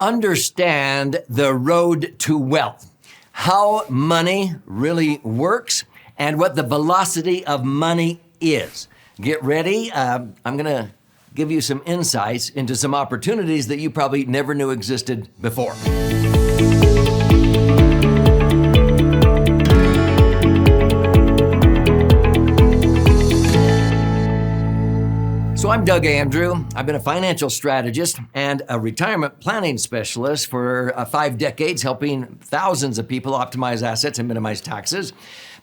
understand the road to wealth, how money really works, and what the velocity of money is. Get ready. I'm going to give you some insights into some opportunities that you probably never knew existed before. So I'm Doug Andrew. I've been a financial strategist and a retirement planning specialist for 5 decades, helping thousands of people optimize assets and minimize taxes.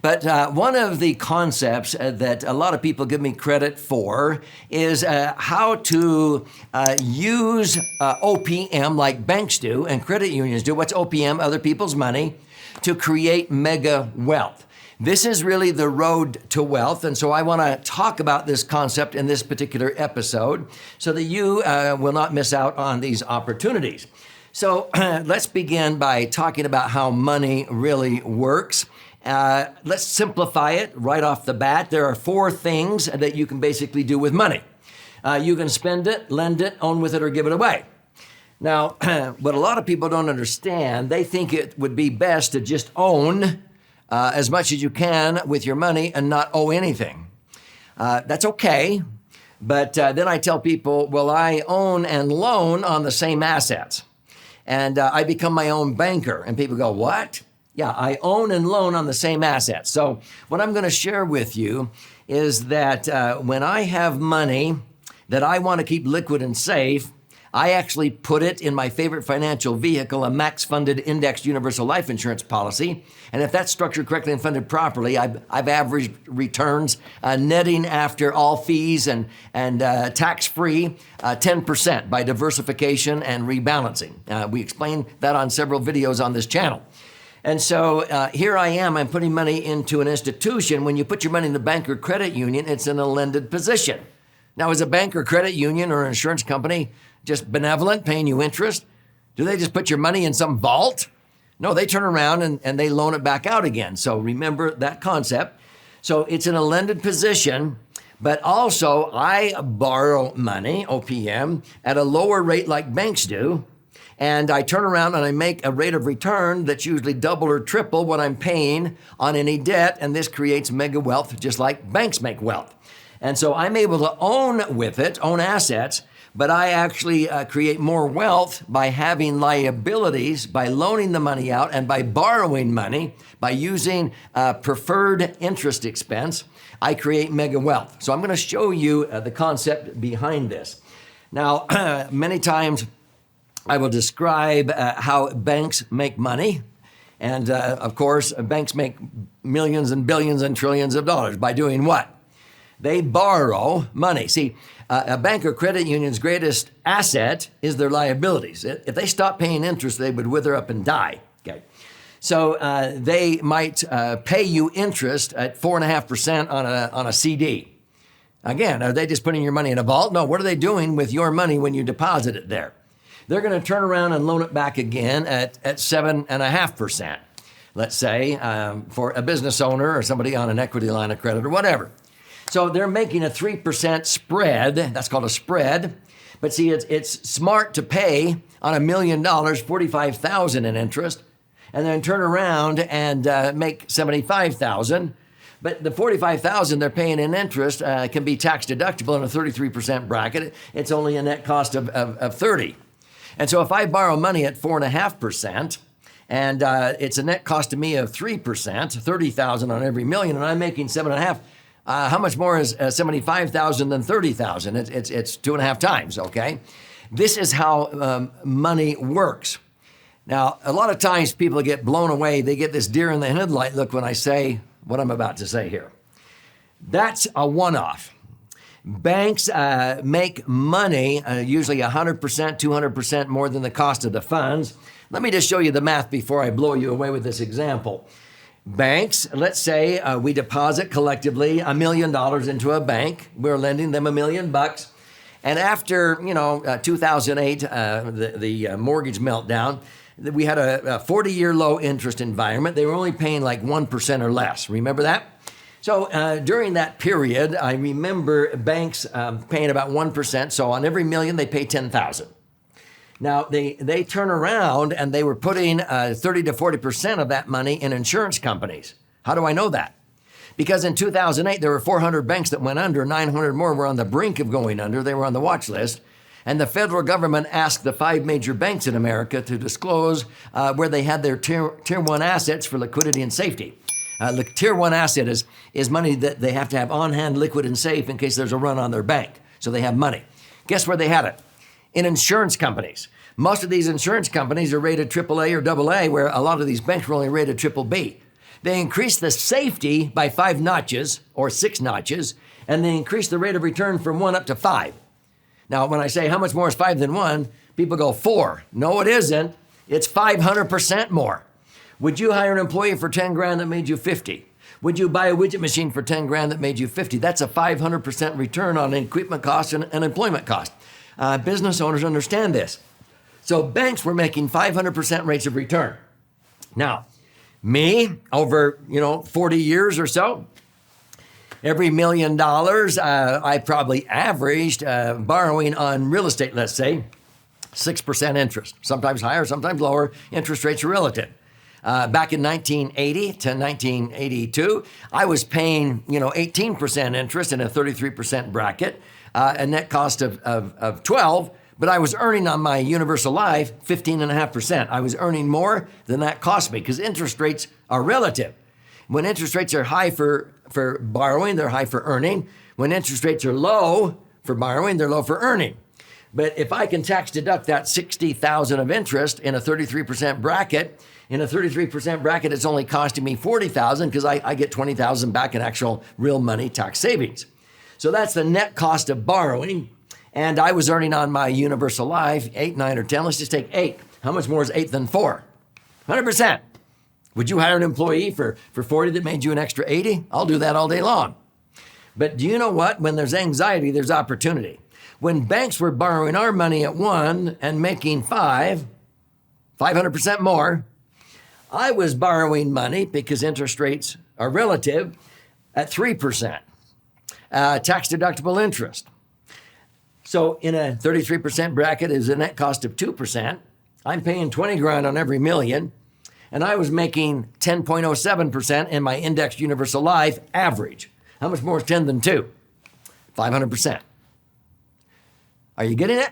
But one of the concepts that a lot of people give me credit for is how to use OPM like banks do and credit unions do. What's OPM? Other people's money to create mega wealth. This is really the road to wealth, and so I want to talk about this concept in this particular episode so that you will not miss out on these opportunities. So let's begin by talking about how money really works. Let's simplify it right off the bat. There are 4 things that you can basically do with money. You can spend it, lend it, own with it, or give it away. Now, what a lot of people don't understand, they think it would be best to just own as much as you can with your money and not owe anything. That's okay, but then I tell people, well, I own and loan on the same assets, and I become my own banker. And people go, what? Yeah, I own and loan on the same assets. So what I'm going to share with you is that when I have money that I want to keep liquid and safe, I actually put it in my favorite financial vehicle, a max-funded indexed universal life insurance policy. And if that's structured correctly and funded properly, I've averaged returns netting after all fees and tax-free 10% by diversification and rebalancing. We explain that on several videos on this channel. And so here I am, I'm putting money into an institution. When you put your money in the bank or credit union, it's in a lended position. Now, is a bank or credit union or an insurance company just benevolent, paying you interest? Do they just put your money in some vault? No, they turn around and they loan it back out again. So remember that concept. So it's in a lended position, but also I borrow money, OPM, at a lower rate like banks do. And I turn around and I make a rate of return that's usually double or triple what I'm paying on any debt. And this creates mega wealth, just like banks make wealth. And so I'm able to own with it, own assets, but I actually create more wealth by having liabilities, by loaning the money out, and by borrowing money, by using preferred interest expense. I create mega wealth. So I'm going to show you the concept behind this. Now, many times I will describe how banks make money. And of course, banks make millions and billions and trillions of dollars by doing what? They borrow money. See, a bank or credit union's greatest asset is their liabilities. If they stop paying interest, they would wither up and die. Okay, so they might pay you interest at 4.5% on a CD. Again, are they just putting your money in a vault? No, what are they doing with your money when you deposit it there? They're going to turn around and loan it back again at 7.5%. Let's say for a business owner or somebody on an equity line of credit or whatever. So they're making a 3% spread. That's called a spread. But see, it's smart to pay on $1 million, $45,000 in interest, and then turn around and make $75,000. But the $45,000 they're paying in interest can be tax deductible in a 33% bracket. It's only a net cost of $30,000. And so if I borrow money at 4.5%, and it's a net cost to me of 3%, $30,000 on every million, and I'm making 7.5%. How much more is 75,000 than 30,000? It's 2.5 times, okay? This is how money works. Now, a lot of times people get blown away. They get this deer in the headlight look when I say what I'm about to say here. That's a one-off. Banks make money, usually 100%, 200% more than the cost of the funds. Let me just show you the math before I blow you away with this example. Banks, let's say we deposit collectively $1 million into a bank. We're lending them $1 million. And after, 2008, the mortgage meltdown, we had a 40-year low interest environment. They were only paying like 1% or less. Remember that? So during that period, I remember banks paying about 1%. So on every million, they pay $10,000. Now, they turn around and they were putting 30 to 40% of that money in insurance companies. How do I know that? Because in 2008, there were 400 banks that went under, 900 more were on the brink of going under. They were on the watch list. And the federal government asked the 5 major banks in America to disclose where they had their tier 1 assets for liquidity and safety. Tier 1 asset is money that they have to have on hand, liquid and safe in case there's a run on their bank. So they have money. Guess where they had it? In insurance companies. Most of these insurance companies are rated AAA or AA, where a lot of these banks were only rated BBB. They increased the safety by 5 notches or 6 notches, and they increased the rate of return from 1 up to 5. Now, when I say how much more is 5 than 1, people go 4. No, it isn't. It's 500% more. Would you hire an employee for 10 grand that made you 50? Would you buy a widget machine for 10 grand that made you 50? That's a 500% return on equipment cost and employment cost. Business owners understand this. So banks were making 500% rates of return. Now, me, over 40 years or so, every $1 million, I probably averaged borrowing on real estate, let's say, 6% interest. Sometimes higher, sometimes lower. Interest rates are relative. Back in 1980 to 1982, I was paying 18% interest in a 33% bracket, a net cost of 12. But I was earning on my universal life 15.5%. I was earning more than that cost me because interest rates are relative. When interest rates are high for borrowing, they're high for earning. When interest rates are low for borrowing, they're low for earning. But if I can tax deduct that $60,000 of interest in a 33% bracket, it's only costing me $40,000 because I get $20,000 back in actual real money tax savings. So that's the net cost of borrowing. And I was earning on my universal life 8, 9, or 10. Let's just take 8. How much more is 8 than 4? 100%. Would you hire an employee for 40 that made you an extra 80? I'll do that all day long. But do you know what? When there's anxiety, there's opportunity. When banks were borrowing our money at 1 and making 500% more, I was borrowing money because interest rates are relative at 3%. Tax deductible interest. So in a 33% bracket is a net cost of 2%. I'm paying 20 grand on every million, and I was making 10.07% in my indexed universal life average. How much more is 10 than 2? 500%. Are you getting it?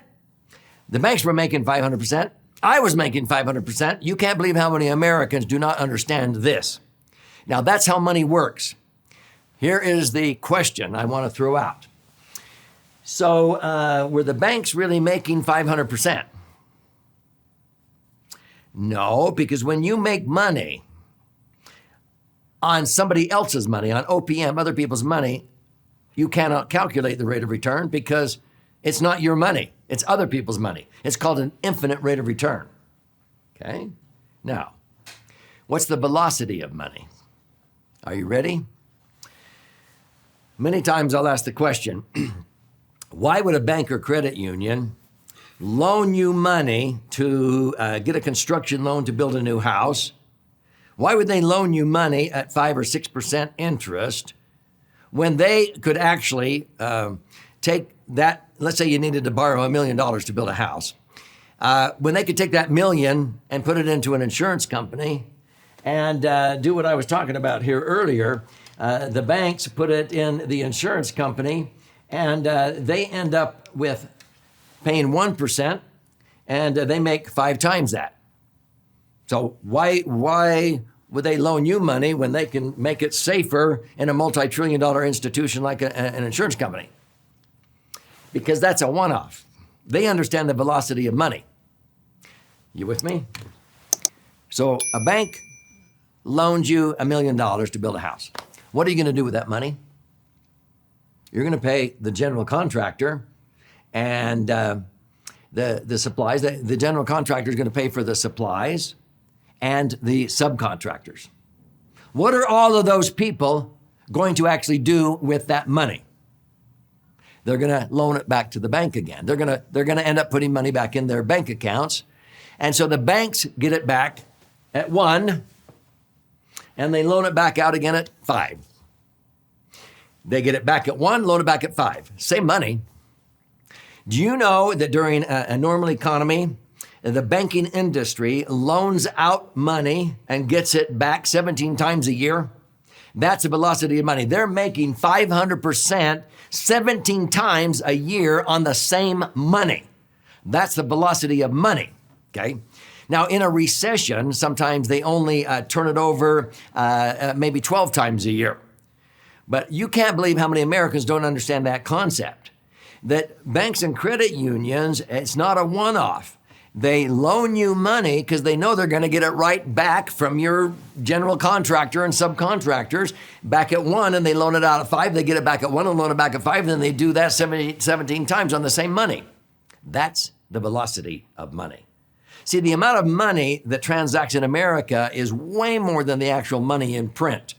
The banks were making 500%. I was making 500%. You can't believe how many Americans do not understand this. Now that's how money works. Here is the question I want to throw out. So were the banks really making 500%? No, because when you make money on somebody else's money, on OPM, other people's money, you cannot calculate the rate of return because it's not your money. It's other people's money. It's called an infinite rate of return. Okay? Now, what's the velocity of money? Are you ready? Many times I'll ask the question, why would a bank or credit union loan you money to get a construction loan to build a new house? Why would they loan you money at 5 or 6% interest when they could actually take that, let's say you needed to borrow $1 million to build a house, when they could take that million and put it into an insurance company and do what I was talking about here earlier. The banks put it in the insurance company, and they end up with paying 1%, and they make 5 times that. So why would they loan you money when they can make it safer in a multi-trillion-dollar institution like an insurance company? Because that's a one-off. They understand the velocity of money. You with me? So a bank loans you $1 million to build a house. What are you going to do with that money? You're going to pay the general contractor and the supplies. The general contractor is going to pay for the supplies and the subcontractors. What are all of those people going to actually do with that money? They're going to loan it back to the bank again. They're going to end up putting money back in their bank accounts. And so the banks get it back at 1, and they loan it back out again at 5. They get it back at 1, loan it back at 5. Same money. Do you know that during a normal economy, the banking industry loans out money and gets it back 17 times a year. That's the velocity of money. They're making 500% 17 times a year on the same money. That's the velocity of money, okay? Now, in a recession, sometimes they only turn it over maybe 12 times a year. But you can't believe how many Americans don't understand that concept, that banks and credit unions, it's not a one-off. They loan you money because they know they're going to get it right back from your general contractor and subcontractors back at 1, and they loan it out at 5. They get it back at 1 and loan it back at 5, and then they do that 17 times on the same money. That's the velocity of money. See, the amount of money that transacts in America is way more than the actual money in print.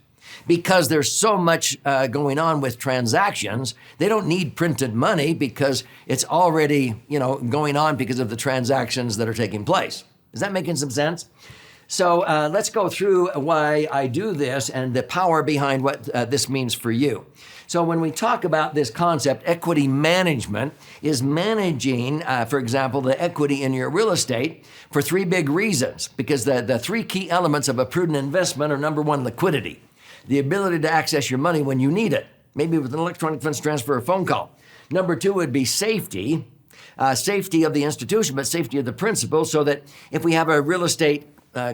Because there's so much going on with transactions, they don't need printed money because it's already, going on because of the transactions that are taking place. Is that making some sense? So let's go through why I do this and the power behind what this means for you. So when we talk about this concept, equity management is managing, for example, the equity in your real estate for 3 big reasons. Because the 3 key elements of a prudent investment are, number 1, liquidity. The ability to access your money when you need it, maybe with an electronic funds transfer or phone call. Number 2 would be safety, safety of the institution, but safety of the principal, so that if we have a real estate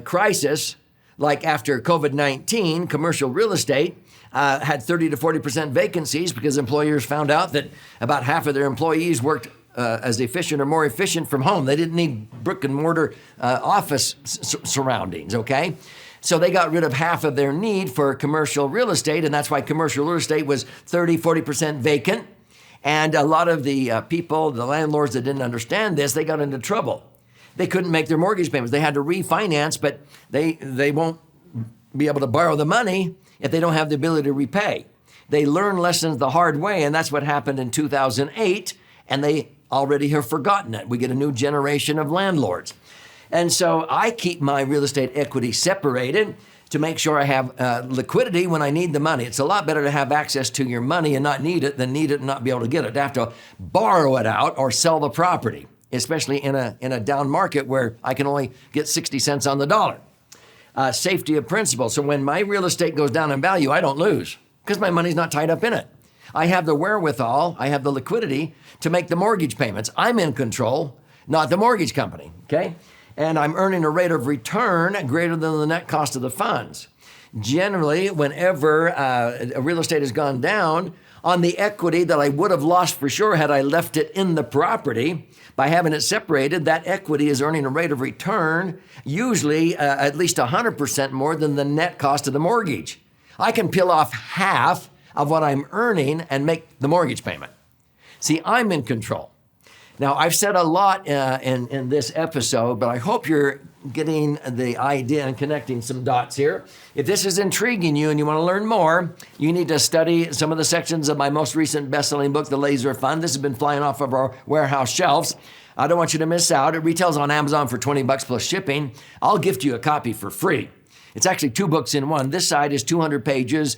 crisis, like after COVID-19, commercial real estate had 30 to 40% vacancies because employers found out that about half of their employees worked as efficient or more efficient from home. They didn't need brick and mortar office surroundings, okay? So they got rid of half of their need for commercial real estate, and that's why commercial real estate was 30, 40% vacant. And a lot of the people, the landlords that didn't understand this, they got into trouble. They couldn't make their mortgage payments. They had to refinance, but they won't be able to borrow the money if they don't have the ability to repay. They learn lessons the hard way, and that's what happened in 2008, and they already have forgotten it. We get a new generation of landlords. And so I keep my real estate equity separated to make sure I have liquidity when I need the money. It's a lot better to have access to your money and not need it than need it and not be able to get it. To have to borrow it out or sell the property, especially in a down market where I can only get 60 cents on the dollar. Safety of principal. So when my real estate goes down in value, I don't lose because my money's not tied up in it. I have the wherewithal, I have the liquidity to make the mortgage payments. I'm in control, not the mortgage company, okay? And I'm earning a rate of return greater than the net cost of the funds. Generally, whenever a real estate has gone down, on the equity that I would have lost for sure had I left it in the property, by having it separated, that equity is earning a rate of return, usually at least 100% more than the net cost of the mortgage. I can peel off half of what I'm earning and make the mortgage payment. See, I'm in control. Now, I've said a lot in this episode, but I hope you're getting the idea and connecting some dots here. If this is intriguing you and you want to learn more, you need to study some of the sections of my most recent best-selling book, The Laser Fund. This has been flying off of our warehouse shelves. I don't want you to miss out. It retails on Amazon for $20 plus shipping. I'll gift you a copy for free. It's actually 2 books in one. This side is 200 pages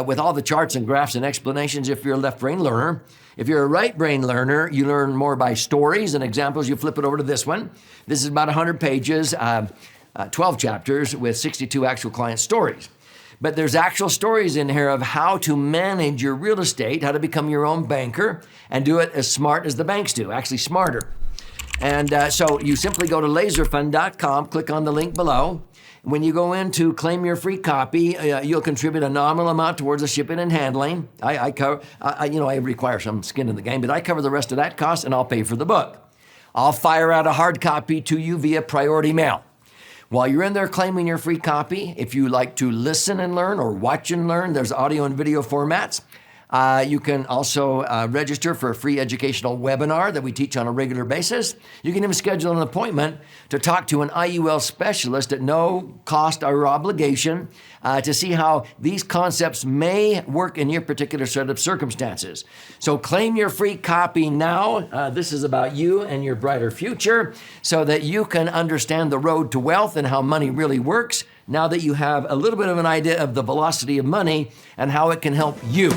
with all the charts and graphs and explanations if you're a left brain learner. If you're a right brain learner, you learn more by stories and examples. You flip it over to this one. This is about 100 pages, 12 chapters with 62 actual client stories. But there's actual stories in here of how to manage your real estate, how to become your own banker, and do it as smart as the banks do, actually smarter. And so you simply go to laserfund.com, click on the link below. When you go in to claim your free copy, you'll contribute a nominal amount towards the shipping and handling. I require some skin in the game, but I cover the rest of that cost and I'll pay for the book. I'll fire out a hard copy to you via priority mail. While you're in there claiming your free copy, if you like to listen and learn or watch and learn, there's audio and video formats. You can also register for a free educational webinar that we teach on a regular basis. You can even schedule an appointment to talk to an IUL specialist at no cost or obligation to see how these concepts may work in your particular set of circumstances. So claim your free copy now. This is about you and your brighter future so that you can understand the road to wealth and how money really works now that you have a little bit of an idea of the velocity of money and how it can help you.